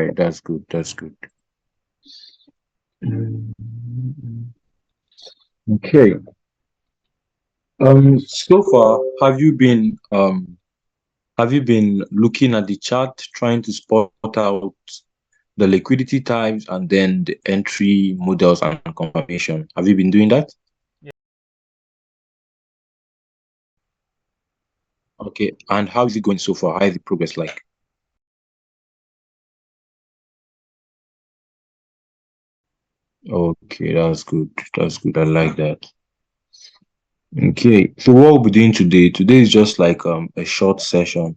right, that's good. That's good. Mm, Okay. So far, have you been looking at the chart, trying to spot out the liquidity types and then the entry models and confirmation? Have you been doing that? Yeah. Okay. And how is it going so far? How is the progress like? Okay, that's good. That's good. I like that. Okay. So what we'll be doing today? Today is just like a short session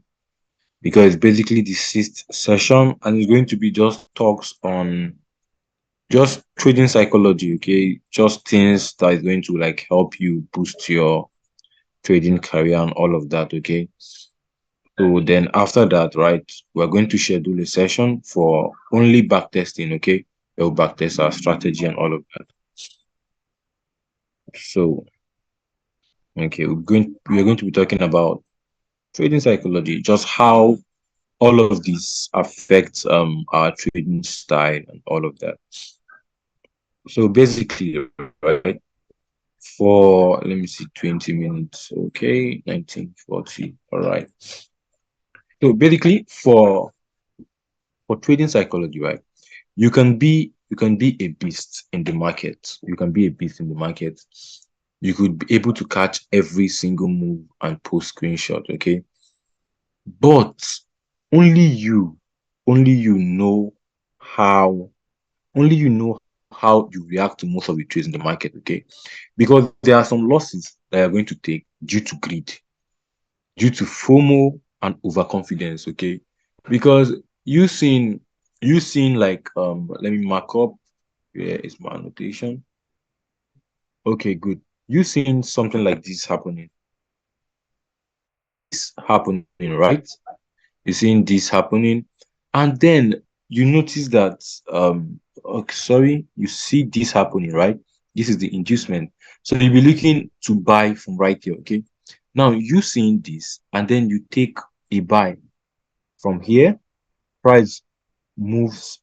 because it's basically the sixth session and it's going to be just talks on just trading psychology, okay? Just things that is going to like help you boost your trading career and all of that, okay? So then after that, right, we're going to schedule a session for only back testing, okay? We'll back test our strategy and all of that. So, okay, we're going to be talking about trading psychology, just how all of this affects our trading style and all of that. So basically, right, for let me see, 20 minutes, okay, 1940. All right. So basically for trading psychology, right? You can be a beast in the market. You can be a beast in the market. You could be able to catch every single move and post screenshot, okay? But only you, only you know how, only you know how you react to most of the trades in the market, okay? Because there are some losses that you're going to take due to greed, due to FOMO and overconfidence, okay? Because you seen you seen like let me mark up where is my annotation. Okay, good. You seen something like this happening, right? You seen this happening, and then you notice that okay, sorry, you see this happening, right? This is the inducement. So you'll be looking to buy from right here, okay? Now you seeing this, and then you take a buy from here, price moves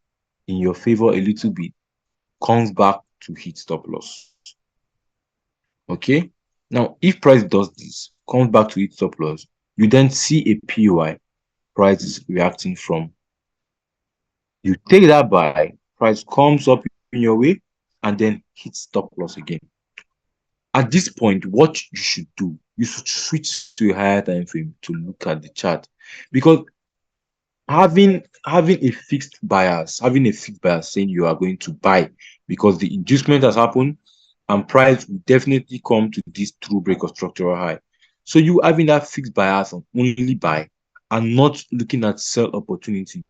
in your favor a little bit, comes back to hit stop loss. Okay. Now, if price does this, comes back to hit stop loss, you then see a POI, price is reacting from. You take that buy, price comes up in your way, and then hit stop loss again. At this point, what you should do, you should switch to a higher time frame to look at the chart because having a fixed bias saying you are going to buy because the inducement has happened and price will definitely come to this true break of structural high. So you having that fixed bias on only buy and not looking at sell opportunity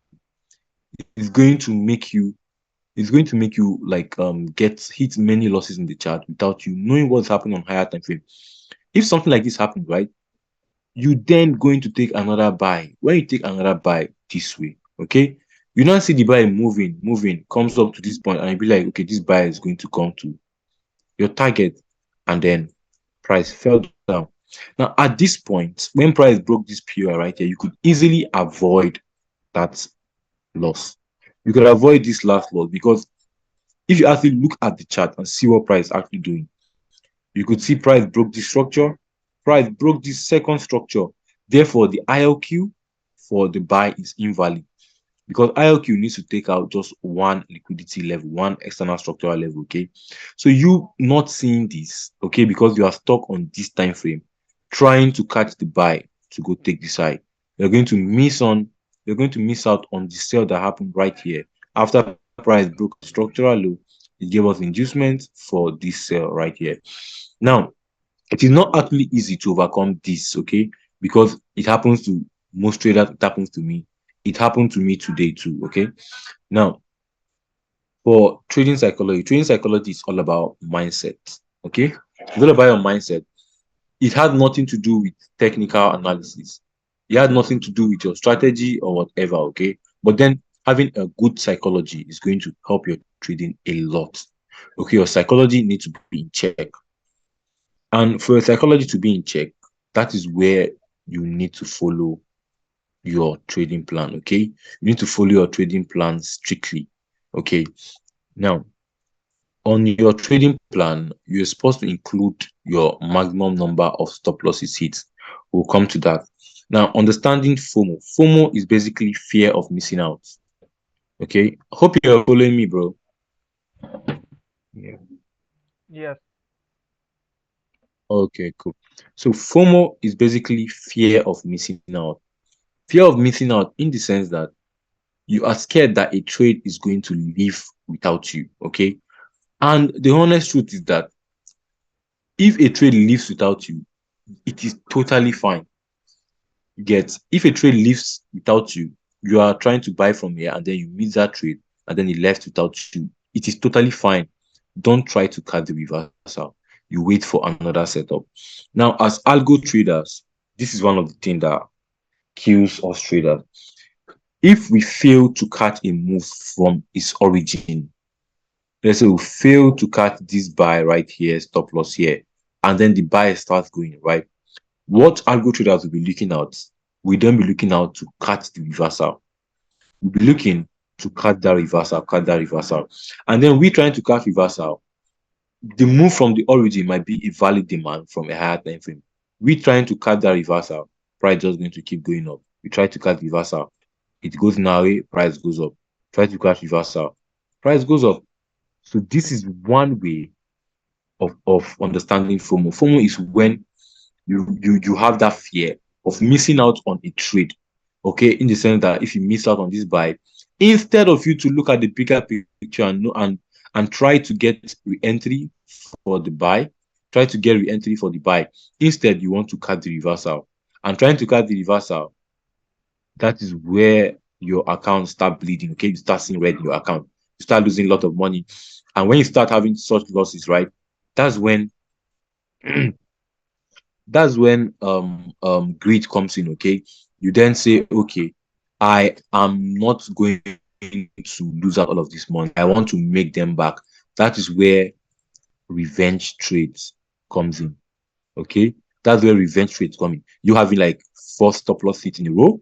is going to make you like get hit many losses in the chart without you knowing what's happening on higher time frame. If something like this happens, right, you then going to take another buy. When you take another buy this way, okay, you now see the buy moving, comes up to this point, and you be like, okay, this buy is going to come to your target, and then price fell down. Now, at this point, when price broke this POI right here, you could easily avoid that loss. You could avoid this last loss because if you actually look at the chart and see what price is actually doing, you could see price broke this structure, price broke this second structure. Therefore, the ILQ for the buy is invalid because ILQ needs to take out just one liquidity level, one external structural level. Okay, so you not seeing this, okay, because you are stuck on this time frame, trying to catch the buy to go take the side. You're going to miss on. You're going to miss out on the sale that happened right here after price broke the structural low. It gave us inducement for this sale right here. Now, it is not actually easy to overcome this, okay? Because it happens to most traders, it happens to me. It happened to me today too, okay? Now, for trading psychology is all about mindset, okay? It's all about your mindset. It had nothing to do with technical analysis. It had nothing to do with your strategy or whatever, okay? But then having a good psychology is going to help your trading a lot. Okay, your psychology needs to be in check. And for your psychology to be in check, that is where you need to follow your trading plan. Okay, you need to follow your trading plan strictly. Okay, now on your trading plan, you're supposed to include your maximum number of stop losses hits. We'll come to that. Now, understanding FOMO. FOMO is basically fear of missing out. Okay, hope you're following me, bro. Yeah. Yes. Okay, cool. So FOMO is basically fear of missing out. Fear of missing out in the sense that you are scared that a trade is going to leave without you. Okay, and the honest truth is that if a trade leaves without you, it is totally fine. You get, if a trade leaves without you, you are trying to buy from here and then you miss that trade and then it left without you. It is totally fine. Don't try to cut the reversal. You wait for another setup. Now, as algo traders, this is one of the things that kills us traders. If we fail to cut a move from its origin, let's say we fail to cut this buy right here, stop loss here, and then the buy starts going, right? What algo traders will be looking at, we don't be looking out to cut the reversal. We'll be looking to cut that reversal. And then we trying to cut reversal. The move from the origin might be a valid demand from a higher time frame. We trying to cut that reversal, price just going to keep going up. We try to cut reversal, it goes in our way, price goes up. Try to cut reversal, price goes up. So this is one way of understanding FOMO. FOMO is when you have that fear of missing out on a trade. Okay, in the sense that if you miss out on this buy, instead of you to look at the bigger picture and know and try to get re-entry for the buy, try to get re-entry for the buy. Instead, you want to cut the reversal. And trying to cut the reversal, that is where your account start bleeding. Okay, you start seeing red in your account. You start losing a lot of money. And when you start having such losses, right? That's when that's when greed comes in. Okay, you then say, okay, I am not going to lose out all of this money. I want to make them back. That is where revenge trades comes in. Okay, that's where revenge trades come in. You having like four stop loss hits in a row,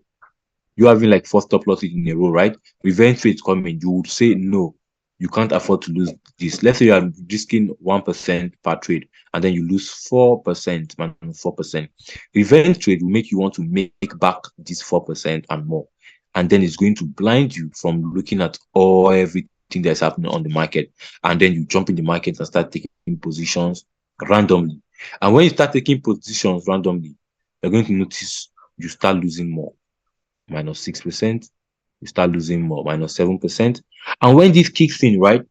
you having like four stop losses in a row, right? Revenge trades come in. You would say no, you can't afford to lose this. Let's say you are risking 1% per trade, and then you lose 4%, man, 4%. Revenge trade will make you want to make back this 4% and more, and then it's going to blind you from looking at all everything that's happening on the market, and then you jump in the market and start taking positions randomly. And when you start taking positions randomly, you're going to notice you start losing more, -6%, you start losing more, -7%. And when this kicks in, right,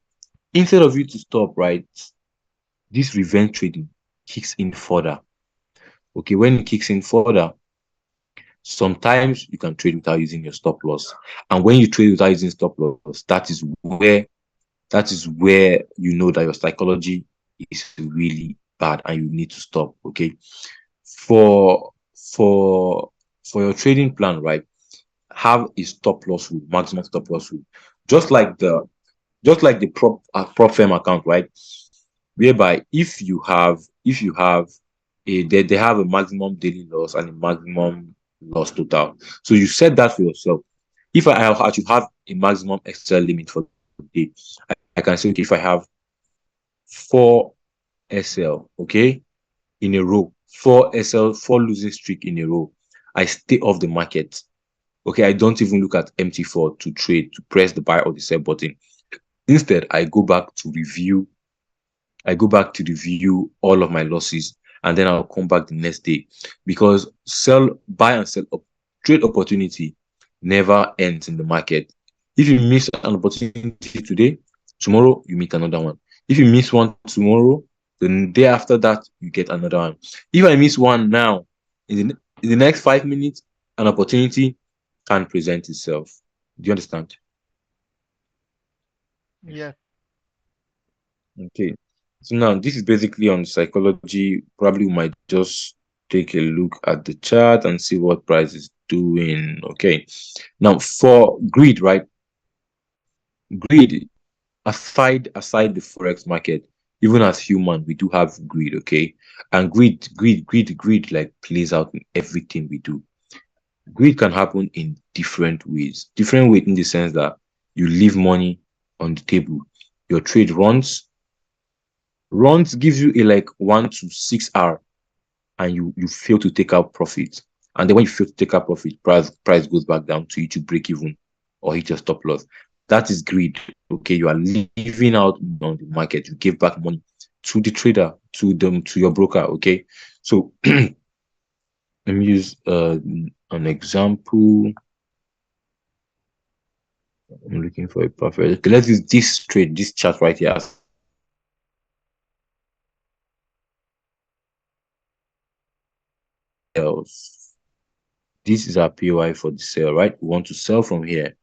instead of you to stop, right, this revenge trading kicks in further. Okay, when it kicks in further, sometimes you can trade without using your stop loss. And when you trade without using stop loss, that is where you know that your psychology is really bad and you need to stop. Okay. For for for your trading plan, right? Have a stop loss rule, maximum stop loss rule. Just like the prop firm account, right? Whereby if you have they have a maximum daily loss and a maximum loss total. So you set that for yourself. If I should have a maximum extra limit for the day, I can say, okay, if I have 4 SL, okay, in a row, 4 SL, 4 losing streak in a row, I stay off the market. Okay, I don't even look at MT4 to trade, to press the buy or the sell button. Instead, I go back to review all of my losses, and then I'll come back the next day, because buy and sell trade opportunity never ends in the market. If you miss an opportunity today, tomorrow you meet another one. If you miss one tomorrow, the day after that you get another one. If I miss one now, in the next 5 minutes, an opportunity can present itself. Do you understand? Yes. Okay. So now this is basically on psychology. Probably we might just take a look at the chart and see what price is doing. Okay. Now for greed, right? Greed, aside the forex market, even as human, we do have greed, okay? And greed like plays out in everything we do. Greed can happen in different ways. Different way in the sense that you leave money on the table. Your trade runs gives you a like 1 to 6 hour, and you fail to take out profit. And then when you fail to take out profit, price goes back down to you to break even or hit your stop loss. That is greed. Okay, you are leaving out on the market. You give back money to the trader, to them, to your broker. Okay, so let me use an example. I'm looking for a perfect. Okay, let's use this trade, this chart right here. Else, this is our POI for the sale, right? We want to sell from here.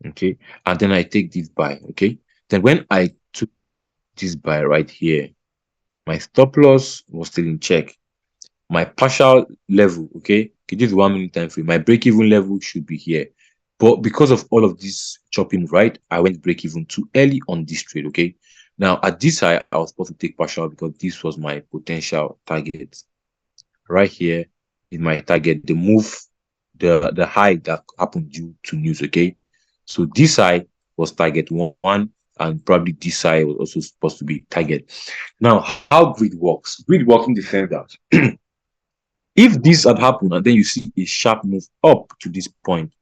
Okay, and then I take this buy. Okay, then when I took this buy right here, my stop loss was still in check. My partial level, okay, this is 1 minute time frame. My break even level should be here, but because of all of this chopping, right, I went break even too early on this trade. Okay, now at this high, I was supposed to take partial because this was my potential target. Right here is my target. The move, the high that happened due to news. Okay, so this high was target one, and probably this high was also supposed to be target. Now, how greed works? Greed works in the sense that if this had happened and then you see a sharp move up to this point,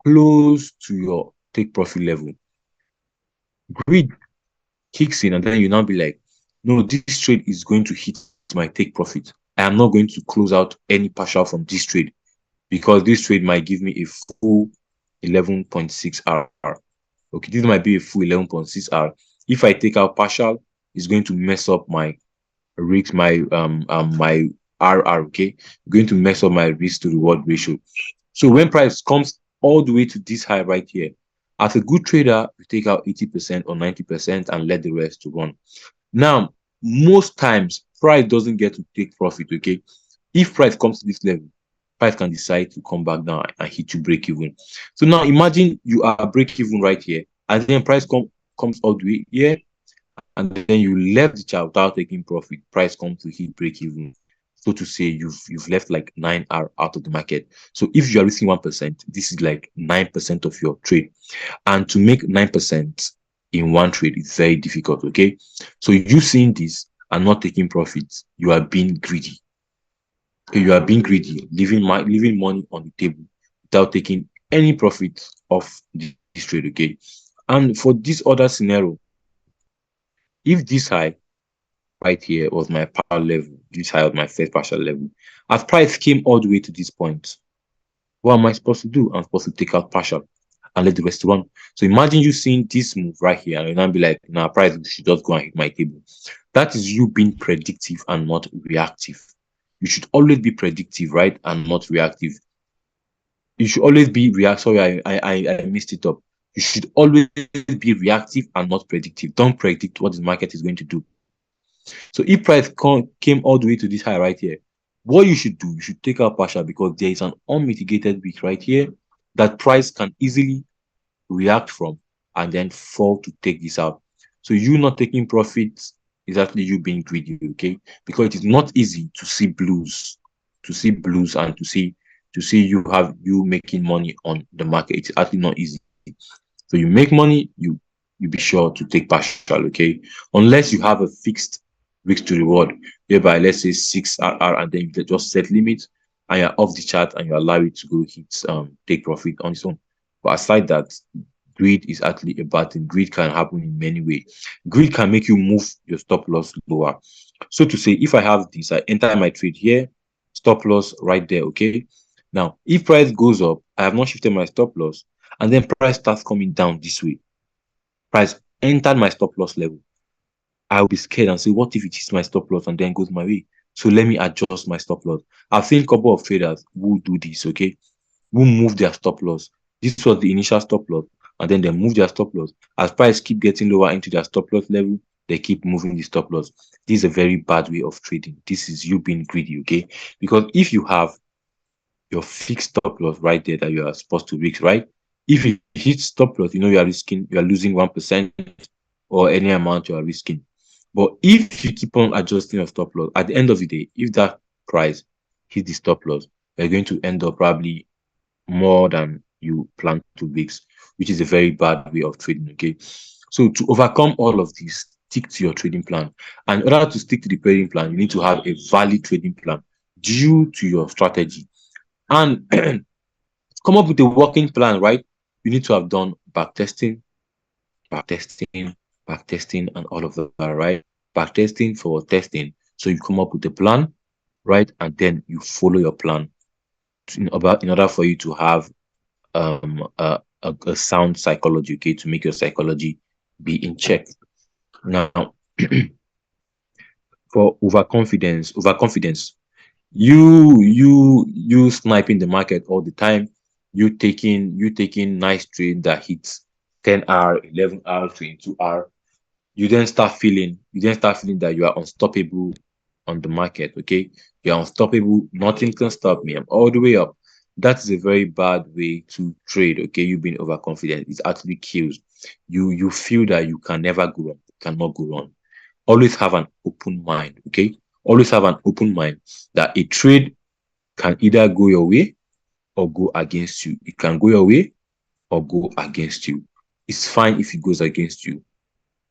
close to your take profit level, greed kicks in, and then you now be like, no, this trade is going to hit my take profit. I am not going to close out any partial from this trade because this trade might give me a full 11.6 hour. Okay, this might be a full 11.6 hour. If I take out partial, it's going to mess up my risk, my RR. Okay, going to mess up my risk to reward ratio. So when price comes all the way to this high right here, as a good trader, you take out 80% or 90% and let the rest to run. Now, most times price doesn't get to take profit. Okay, if price comes to this level, price can decide to come back down and hit you break even. So now imagine you are break even right here, and then price comes all the way here, and then you left the chart without taking profit. Price comes to hit break even. So to say, you've left like 9 hours out of the market. So if you are risking 1%, this is like 9% of your trade. And to make 9% in one trade is very difficult. Okay, so you seeing this and not taking profits, you are being greedy. You are being greedy, leaving money on the table without taking any profit off this trade. Okay, and for this other scenario, if this high right here was my power level, this high was my first partial level, as price came all the way to this point, what am I supposed to do? I'm supposed to take out partial and let the rest run. So imagine you seeing this move right here and you now be like, nah, price should just go and hit my table. That is you being predictive and not reactive. You should always be predictive, right? And not reactive. You should always be react. Sorry, I missed it up. You should always be reactive and not predictive. Don't predict what the market is going to do. So if price came all the way to this high right here, what you should do, you should take out partial because there is an unmitigated week right here that price can easily react from and then fall to take this out. So you not taking profits is actually you being greedy, okay? Because it is not easy to see blues and to see you making money on the market. It's actually not easy. So you make money, you be sure to take partial, okay? Unless you have a fixed risk to reward, whereby let's say 6 RR and then you just set limits and you're off the chart and you allow it to go hit take profit on its own. But aside that, greed is actually a bad thing. Greed can happen in many ways. Greed can make you move your stop loss lower. So to say, if I have this, I enter my trade here, stop loss right there, okay? Now, if price goes up, I have not shifted my stop loss, and then price starts coming down this way. Price entered my stop loss level. I will be scared and say, what if it hits my stop loss and then goes my way? So let me adjust my stop loss. I've seen a couple of traders who do this, okay? Who move their stop loss. This was the initial stop loss, and then they move their stop loss. As price keep getting lower into their stop loss level, they keep moving the stop loss. This is a very bad way of trading. This is you being greedy, okay? Because if you have your fixed stop loss right there that you are supposed to risk, right? If you hit stop loss, you know you are losing 1% or any amount you are risking. But if you keep on adjusting your stop loss, at the end of the day, if that price hits the stop loss, you're going to end up probably more than you plan 2 weeks, which is a very bad way of trading. Okay. So to overcome all of this, stick to your trading plan. And in order to stick to the trading plan, you need to have a valid trading plan due to your strategy. And come up with a working plan, right? You need to have done back testing, back testing, and all of that, right? Back testing for testing. So you come up with a plan, right? And then you follow your plan in order for you to have a sound psychology, okay, to make your psychology be in check. Now, for overconfidence, you sniping the market all the time, you taking nice trade that hits 10 hour, 11 hour, 22 hour. You then start feeling that you are unstoppable on the market. Okay, you're unstoppable, nothing can stop me, I'm all the way up. That is a very bad way to trade. Okay, you being overconfident, it actually kills you. Feel that you can never go wrong, cannot go wrong. Always have an open mind. Okay, always have an open mind that a trade can either go your way or go against you. It can go your way or go against you. It's fine if it goes against you.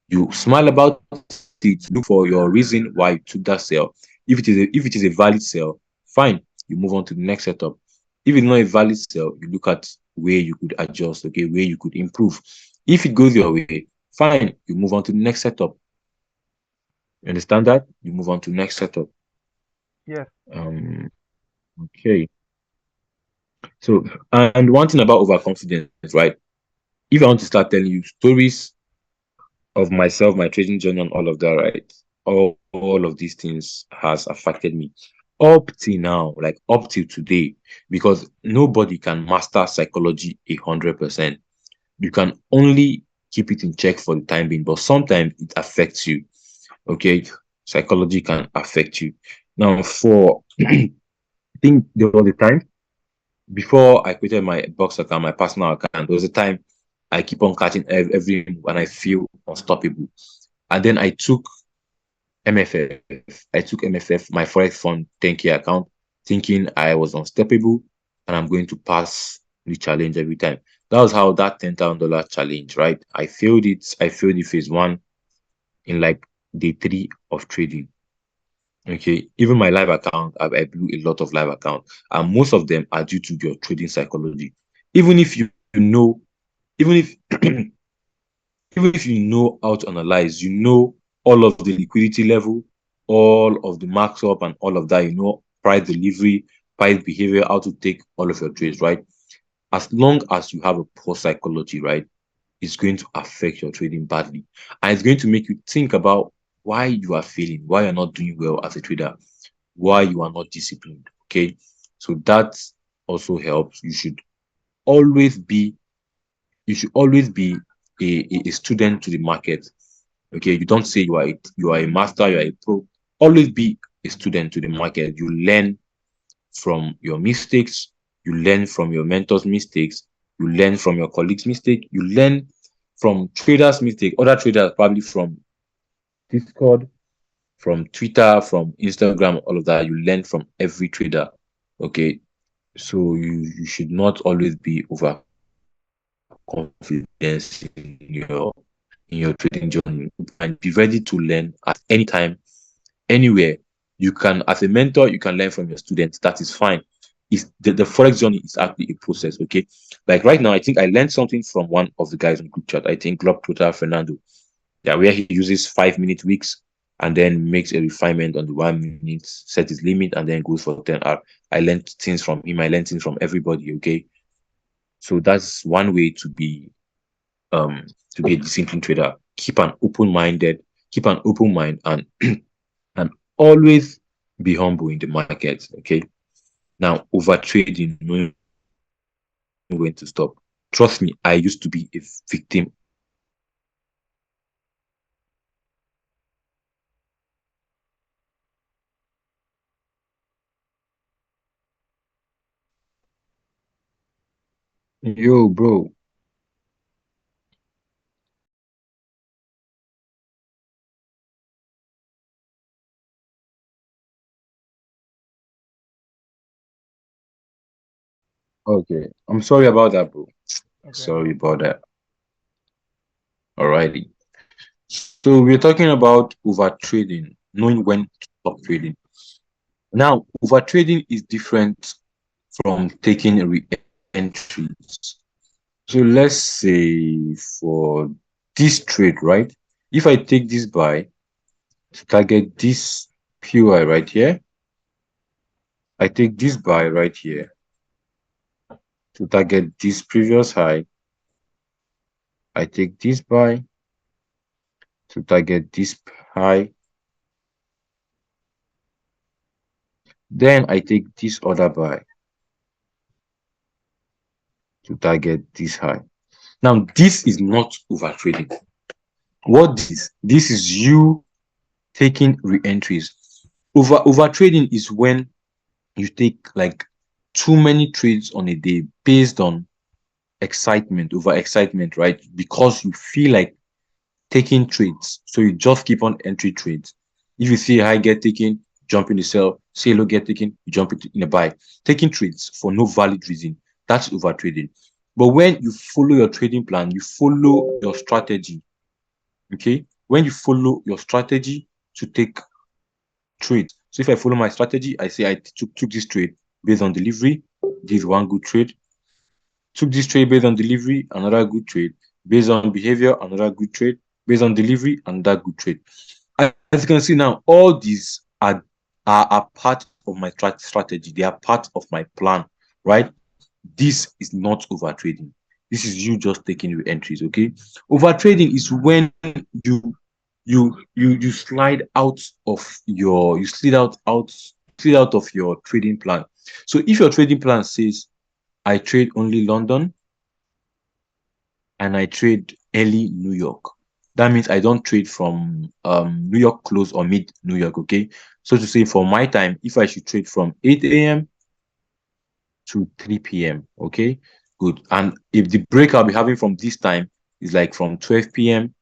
You smile about it, look for your reason why you took that sale. If it is a valid sale, fine, you move on to the next setup. If it's not a valid sale, you look at where you could adjust, okay, where you could improve. If it goes your way, fine, you move on to the next setup. You understand that? You move on to the next setup. Yes. Um, okay. So, and one thing about overconfidence, right? If I want to start telling you stories of myself, my trading journey, and all of that, right? All of these things has affected me up till now, like up till today, because nobody can master psychology 100%. You can only keep it in check for the time being, but sometimes it affects you. Okay, psychology can affect you. Now, for I think there was a time before I created my box account, my personal account, there was a time I keep on catching every move and I feel unstoppable. And then I took MFF, my Forex Fund 10K account, thinking I was unstoppable and I'm going to pass the challenge every time. That was how that $10,000 challenge, right? I failed it. I failed the phase one in like day three of trading. Okay. Even my live account, I blew a lot of live accounts. And most of them are due to your trading psychology. Even if you know, even if even if you know how to analyze, you know all of the liquidity level, all of the marks up and all of that, you know price delivery, price behavior, how to take all of your trades, right? As long as you have a poor psychology, right, it's going to affect your trading badly. And it's going to make you think about why you are failing, why you're not doing well as a trader, why you are not disciplined. Okay. So that also helps. Always be you should always be a student to the market. Okay, you don't say you are a master, you are a pro. Always be a student to the market. You learn from your mistakes, you learn from your mentor's mistakes, you learn from your colleagues' mistake, you learn from traders' mistake, other traders probably from Discord, from Twitter, from Instagram, all of that. You learn from every trader. Okay, so you should not always be overconfident in your trading journey, and be ready to learn at any time, anywhere. You can, as a mentor, you can learn from your students. That is fine. The forex journey is actually a process. Okay, like right now, I think I learned something from one of the guys on group chat. I think Globetrotter Fernando, yeah, where he uses 5 minute weeks and then makes a refinement on the 1 minute, set his limit, and then goes for 10 hour. I learned things from him. I learned things from everybody. Okay, so that's one way um to be a disciplined trader. Keep an open mind, and always be humble in the market. Okay. Now, over trading, knowing when to stop. Trust me, I used to be a victim of overconfidence. Okay. I used to be a victim of overconfidence. So yo, bro. Okay. I'm sorry about that, bro. Okay, Sorry no about problem. that. Alrighty. So we're talking about over trading, knowing when to stop trading. Now, over trading is different from taking re-entries. So let's say for this trade, right? If I take this buy to target this POI right here, I take this buy right here to target this previous high. I take this buy to target this high. Then I take this other buy to target this high. Now, this is not over trading. What this is you taking re-entries. Over trading is when you take like too many trades on a day based on excitement, over excitement, right? Because you feel like taking trades. So you just keep on entry trades. If you see a high get taken, jump in the sell. See a low get taken, you jump in the buy. Taking trades for no valid reason. That's over trading. But when you follow your trading plan, you follow your strategy. Okay. When you follow your strategy to take trades. So if I follow my strategy, I say I took this trade based on delivery. This is one good trade. Took this trade based on delivery, another good trade. Based on behavior, another good trade. Based on delivery, another good trade. As you can see now, all these are part of my strategy. They are part of my plan, right? This is not over trading. This is you just taking your entries, okay? Over trading is when you slide out of your you slid out of your trading plan. So if your trading plan says I trade only London and I trade early New York. That means I don't trade from New York close or mid New York, okay? So to say for my time, if I should trade from 8 a.m. to 3 p.m., okay? Good. And if the break I'll be having from this time is like from 12 p.m.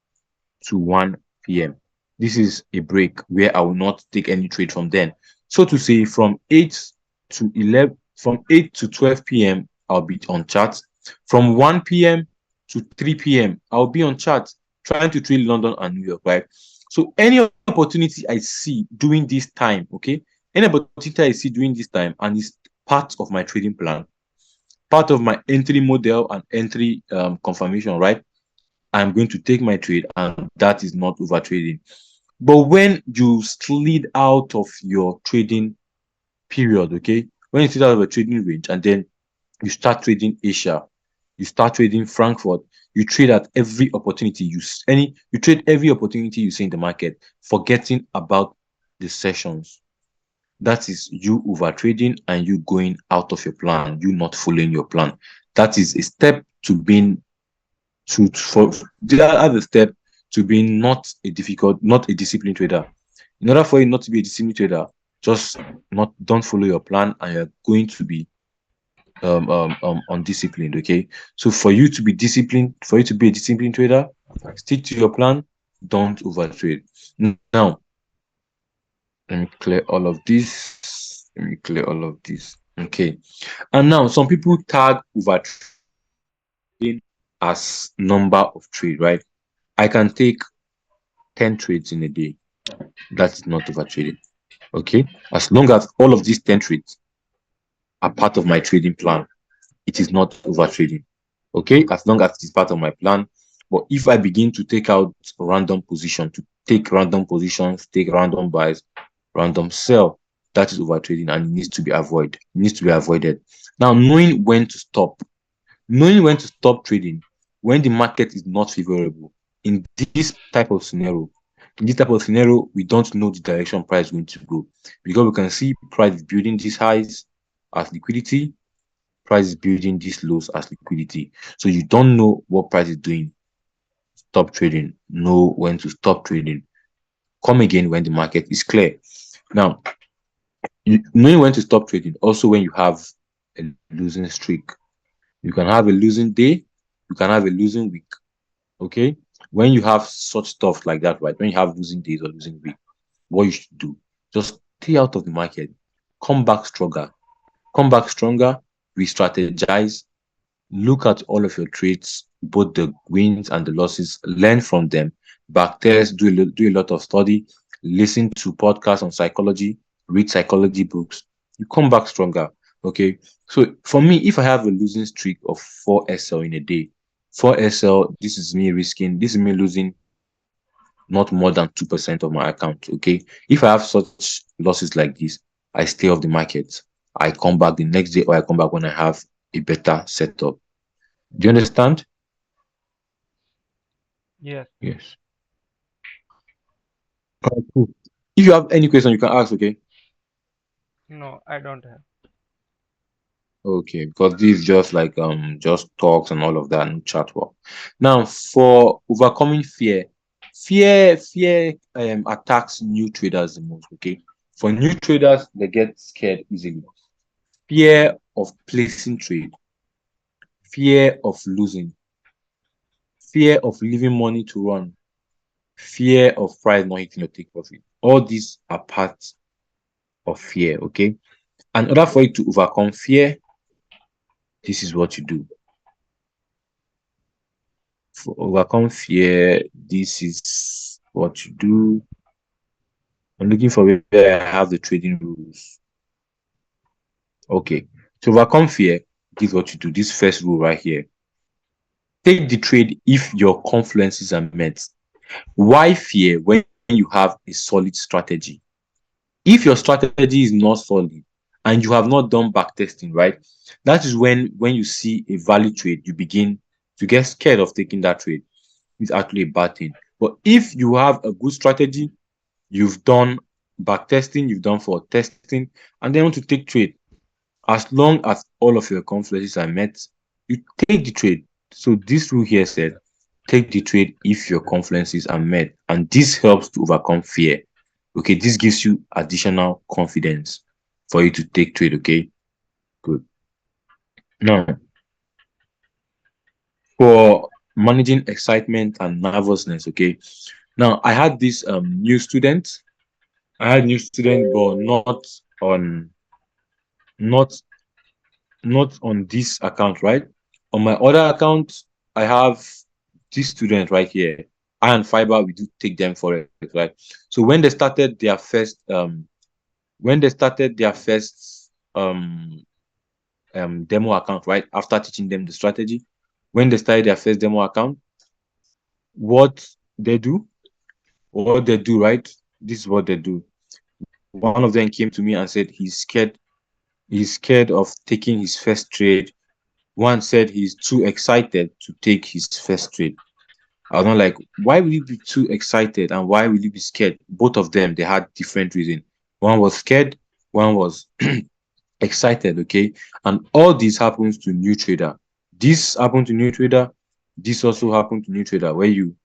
to 1 p.m., this is a break where I will not take any trade from then. So to say from 8 to 11, from 8 to 12 p.m., I'll be on chart. From 1 p.m. to 3 p.m., I'll be on chart trying to trade London and New York, right? So any opportunity I see during this time, okay, any opportunity I see during this time, and it's part of my trading plan, part of my entry model and entry confirmation, right? I'm going to take my trade, and that is not over trading. But when you slid out of your trading period, okay, when you slid out of your trading range and then you start trading Asia, you start trading Frankfurt, you trade at every opportunity you trade every opportunity you see in the market, forgetting about the sessions. That is you over trading and you going out of your plan, you not following your plan. That is a step to being to for the other step to being not a disciplined trader. In order for you not to be a disciplined trader, just not don't follow your plan and you're going to be undisciplined. Okay. So for you to be disciplined, for you to be a disciplined trader, stick to your plan, don't overtrade. Now, let me clear all of this. Let me clear all of this. Okay. And now some people tag overtrading as number of trade, right? I can take 10 trades in a day. That is not over trading. Okay. As long as all of these 10 trades are part of my trading plan, it is not over trading. Okay. As long as it is part of my plan. But if I begin to take out random position, to take random positions, take random buys, random sell, that is over trading and it needs to be avoided. It needs to be avoided. Now, knowing when to stop trading when the market is not favorable in this type of scenario we don't know the direction price is going to go because we can see price is building these highs as liquidity, price is building these lows as liquidity, so you don't know what price is doing. Stop trading. Know when to stop trading. Come again when the market is clear. Now, knowing when to stop trading also when you have a losing streak. You can have a losing day, you can have a losing week. Okay. When you have such stuff like that, right? When you have losing days or losing week, what you should do, just stay out of the market, come back stronger, come back stronger, re-strategize, look at all of your trades, both the wins and the losses, learn from them, backtest, do a lot of study, listen to podcasts on psychology, read psychology books. You come back stronger. Okay. So for me, if I have a losing streak of 4 SL in a day, 4 SL, this is me losing not more than 2% of my account. Okay. If I have such losses like this, I stay off the market. I come back the next day, or I come back when I have a better setup. Do you understand? Yes. Yes. Cool. If you have any question, you can ask, okay? No, I don't have. Okay, because this is just like just talks and all of that and chat work. Now for overcoming fear, fear attacks new traders the most, okay? For new traders, they get scared easily. Fear of placing trade, fear of losing, fear of leaving money to run, fear of price not hitting your take profit. All these are parts of fear, okay? In order for you to overcome fear, this is what you do. For overcome fear, this is what you do. I'm looking for where I have the trading rules. Okay. To overcome fear, this is what you do. This first rule right here. Take the trade if your confluences are met. Why fear when you have a solid strategy? If your strategy is not solid and you have not done back testing, right? That is when you see a value trade, you begin to get scared of taking that trade. It's actually a bad thing. But if you have a good strategy, you've done back testing, you've done for testing, and then want to take trade, as long as all of your confluences are met, you take the trade. So this rule here said, take the trade if your confluences are met, and this helps to overcome fear. Okay, this gives you additional confidence for you to take trade. Okay, good. Now, for managing excitement and nervousness, okay. Now, I had this new student. I had new student, but on not not on this account, right? On my other account, I have this student right here. I and Fiber, we do take them for it, right? So when they started their first demo account, right? After teaching them the strategy, when they started their first demo account, what they do, what they do, right? This is what they do. One of them came to me and said he's scared of taking his first trade. One said he's too excited to take his first trade. I was not like, why will you be too excited and why will you be scared? Both of them, they had different reasons. One was scared, one was excited, okay? And all this happens to new trader. This happened to new trader. This also happened to new trader where you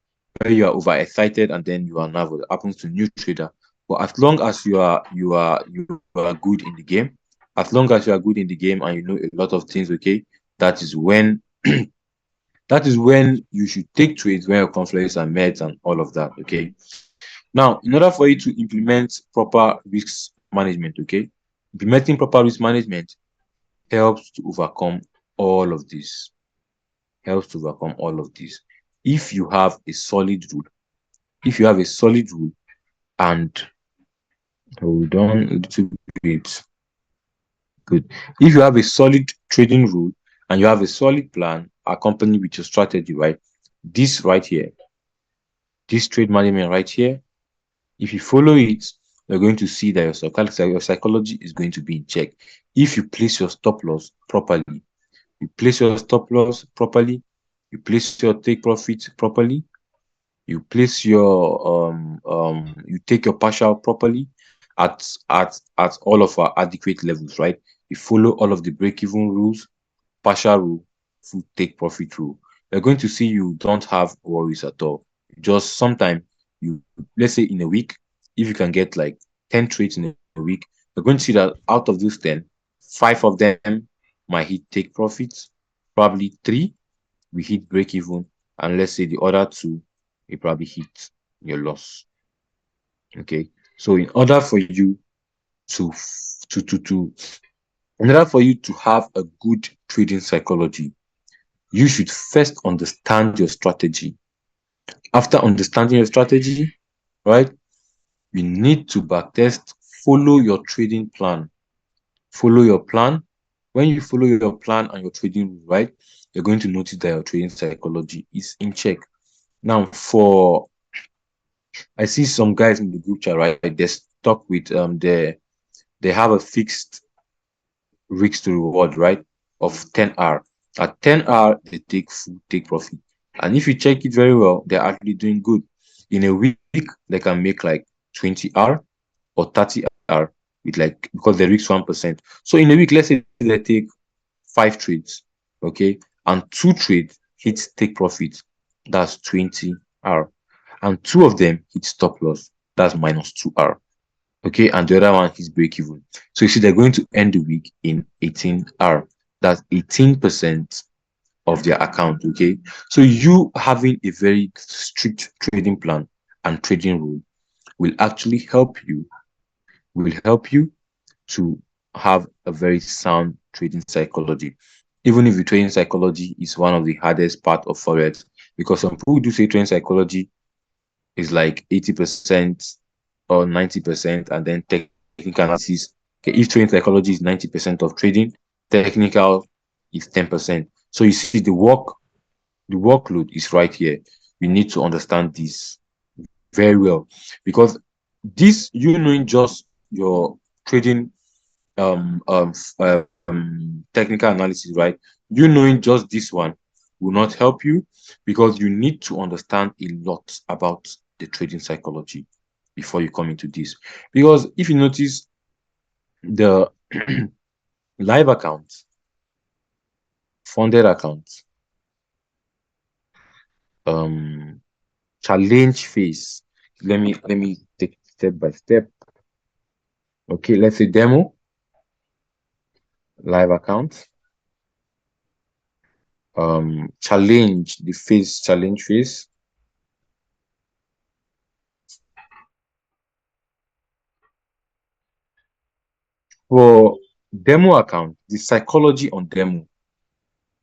are overexcited and then you are nervous. It happens to new trader. But as long as you are good in the game, as long as you are good in the game and you know a lot of things, okay, that is when that is when you should take trades when your conflicts are met and all of that. Okay. Now, in order for you to implement proper risk management, okay, implementing proper risk management helps to overcome all of this. Helps to overcome all of this. If you have a solid rule, if you have a solid rule and hold on a little bit. Good. If you have a solid trading rule and you have a solid plan accompanied with your strategy, right? This right here, this trade management right here, if you follow it, you're going to see that your psychology is going to be in check. If you place your stop loss properly, you place your stop loss properly, you place your take profit properly, you place you take your partial properly at all of our adequate levels, right? You follow all of the break-even rules, partial rule, full take profit rule. You're going to see you don't have worries at all. Just sometimes let's say in a week, if you can get like 10 trades in a week, you're going to see that out of those 10, five of them might hit take profits, probably three we hit break even, and let's say the other two we probably hit your loss. Okay. So in order for you to In order for you to have a good trading psychology, you should first understand your strategy. After understanding your strategy, right, you need to backtest, follow your trading plan. Follow your plan. When you follow your plan and your trading rule, right, you're going to notice that your trading psychology is in check. Now, I see some guys in the group chat, right? They're stuck with they have a fixed risk to reward, right, of 10R. At 10R, they take profit. And if you check it very well, they're actually doing good. In a week, they can make like 20R or 30R with like because they risk 1%. So in a week, let's say they take 5 trades, okay, and 2 trades hit take profit. That's 20R. And 2 of them hit stop loss. That's minus 2R. Okay, and the other one is break even. So you see, they're going to end the week in 18R. That's 18% of their account. Okay, so you having a very strict trading plan and trading rule will actually help you to have a very sound trading psychology. Even if the trading psychology is one of the hardest part of forex, because some people do say trading psychology is like 80% or 90%, and then technical analysis. Okay, if trading psychology is 90% of trading, technical is 10%. So you see the workload is right here. You need to understand this very well, because this, you knowing just your trading technical analysis, right? You knowing just this one will not help you, because you need to understand a lot about the trading psychology before you come into this. Because if you notice the live accounts, funded accounts, um, challenge phase. Let me take step by step. Okay, let's say demo, live account, challenge phase. For demo account, the psychology on demo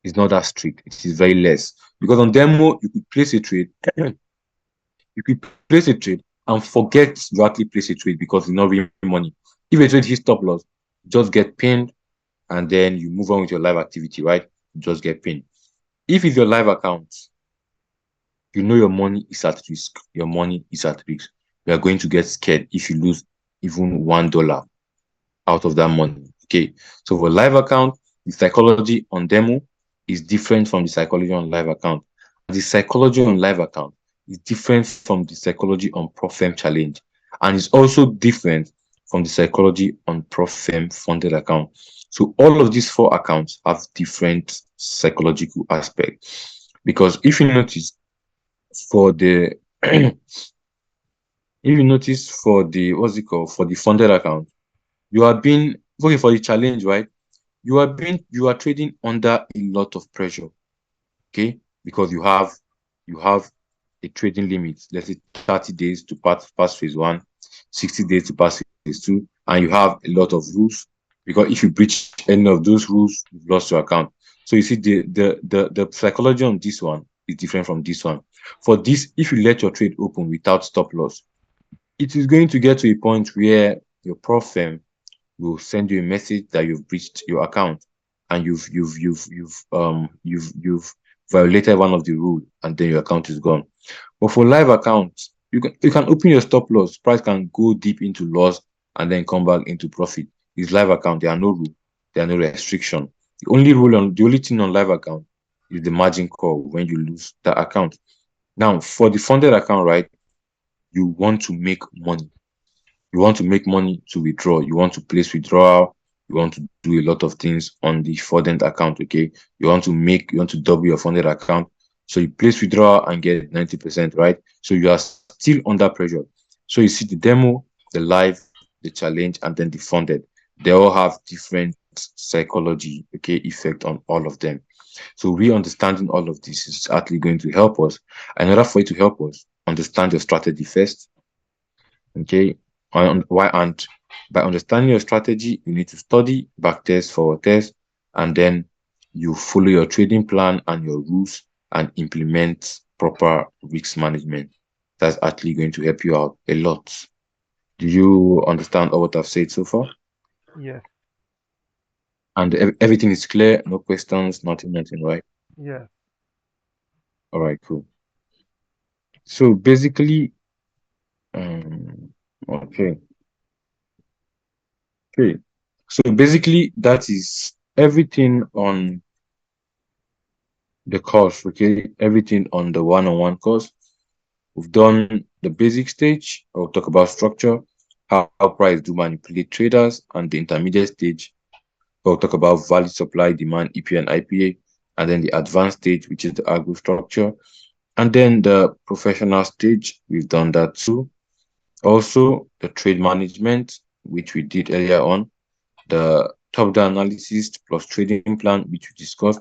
is not that strict. It is very less. Because on demo, you could place a trade, you could place a trade and forget you actually place a trade because you're not really money. If a trade hits stop loss, just get pinned and then you move on with your live activity, right? You just get pinned. If it's your live account, you know your money is at risk. Your money is at risk. You are going to get scared if you lose even $1 out of that money. Okay. So for live account, the psychology on demo is different from the psychology on live account. The psychology on live account is different from the psychology on PropFirm challenge. And it's also different from the psychology on PropFirm funded account. So all of these 4 accounts have different psychological aspects. Because if you notice for the if you notice for the what's it called, for the funded account, you are being okay for the challenge, right? You are trading under a lot of pressure, okay? Because you have a trading limit, let's say 30 days to pass phase one, 60 days to pass phase two, and you have a lot of rules. Because if you breach any of those rules, you've lost your account. So you see, the psychology on this one is different from this one. For this, if you let your trade open without stop loss, it is going to get to a point where your prof firm will send you a message that you've breached your account and you've violated one of the rule, and then your account is gone. But for live accounts, you can open your stop loss, price can go deep into loss and then come back into profit. It's live account, there are no rule, there are no restriction. The only thing on live account is the margin call when you lose the account. Now for the funded account, right, you want to make money. You want to make money to withdraw. You want to place withdrawal. You want to do a lot of things on the funded account. Okay. You want to double your funded account. So you place withdrawal and get 90%, right? So you are still under pressure. So you see the demo, the live, the challenge, and then the funded. They all have different psychology, okay, effect on all of them. So we understanding all of this is actually going to help us. In order for it to help us, understand your strategy first, okay, and By understanding your strategy, you need to study, backtest, forward test, and then you follow your trading plan and your rules and implement proper risk management. That's actually going to help you out a lot. Do you understand all what I've said so far? Yes. And everything is clear, no questions, nothing, right? Yes. All right, cool. So basically, um, okay, okay. So basically, that is everything on the course, okay? Everything on the one-on-one course. We've done the basic stage. I'll talk about structure, how price do manipulate traders, and the intermediate stage. We'll talk about value supply, demand, EPA and IPA, and then the advanced stage, which is the algo structure. And then the professional stage, we've done that too. Also, the trade management, which we did earlier on, the top-down analysis plus trading plan, which we discussed.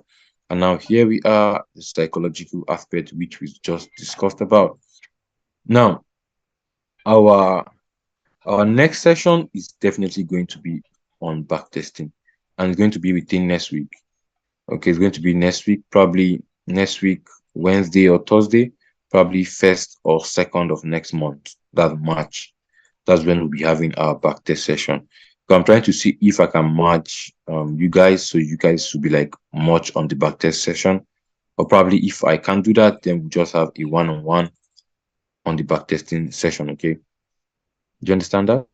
And now here we are, the psychological aspect, which we just discussed about. Now, our our next session is definitely going to be on backtesting, and it's going to be within next week. Okay, it's going to be next week, probably next week, Wednesday or Thursday, probably first or second of next month. That's March. That's when we'll be having our backtest session. So I'm trying to see if I can match you guys, so you guys should be like much on the backtest session. Or probably if I can't do that, then we just have a one-on-one on the backtesting session. Okay. Do you understand that?